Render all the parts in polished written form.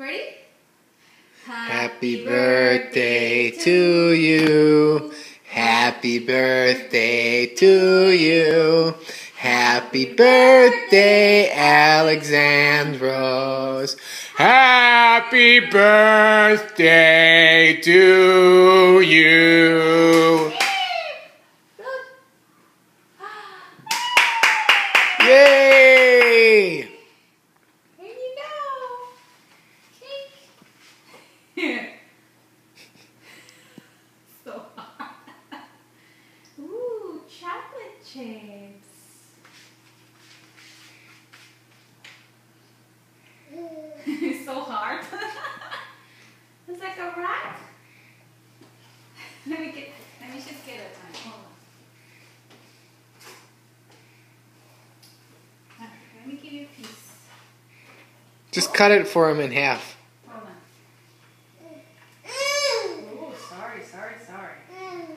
Ready? Happy birthday to you. Happy birthday to you. Happy birthday, Alexandros. Happy birthday to you. Yay! Here you go. Cake. So hot. Ooh, chocolate chips. It's so hard. It's like a rock. Let me just get it. Hold on. Alright, let me give you a piece. Just cut it for him in half. Hold on. Oh, sorry.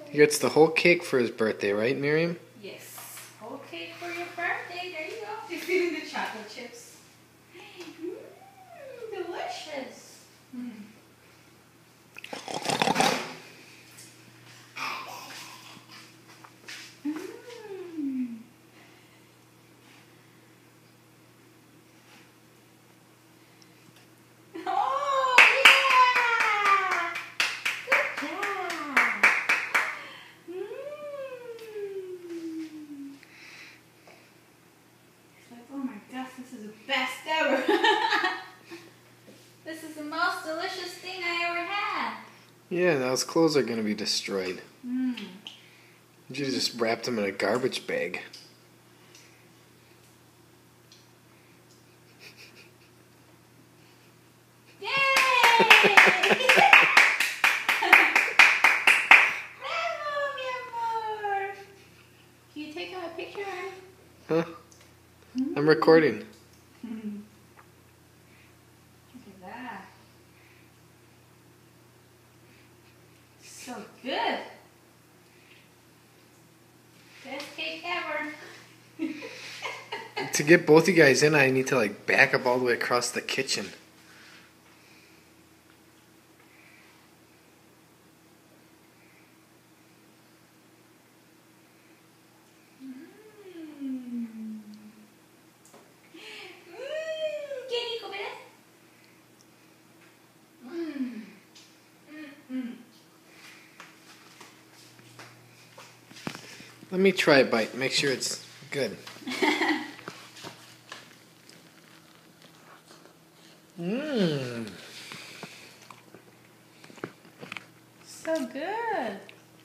He gets the whole cake for his birthday, right, Miriam? Yes. Whole cake for your birthday. There you go. He's eating the chocolate chips. Delicious. Oh, yeah! Good job. It's like, oh my gosh, this is the best ever. This is the most delicious thing I ever had. Yeah, now his clothes are going to be destroyed. You should have just wrapped them in a garbage bag. Yay! Bravo, mi amor. Can you take a picture of him? Huh? I'm recording. Look at that. So good. Best cake ever. To get both you guys in, I need to like back up all the way across the kitchen. Can you come in? Let me try a bite. Make sure it's good. Mmm. So good.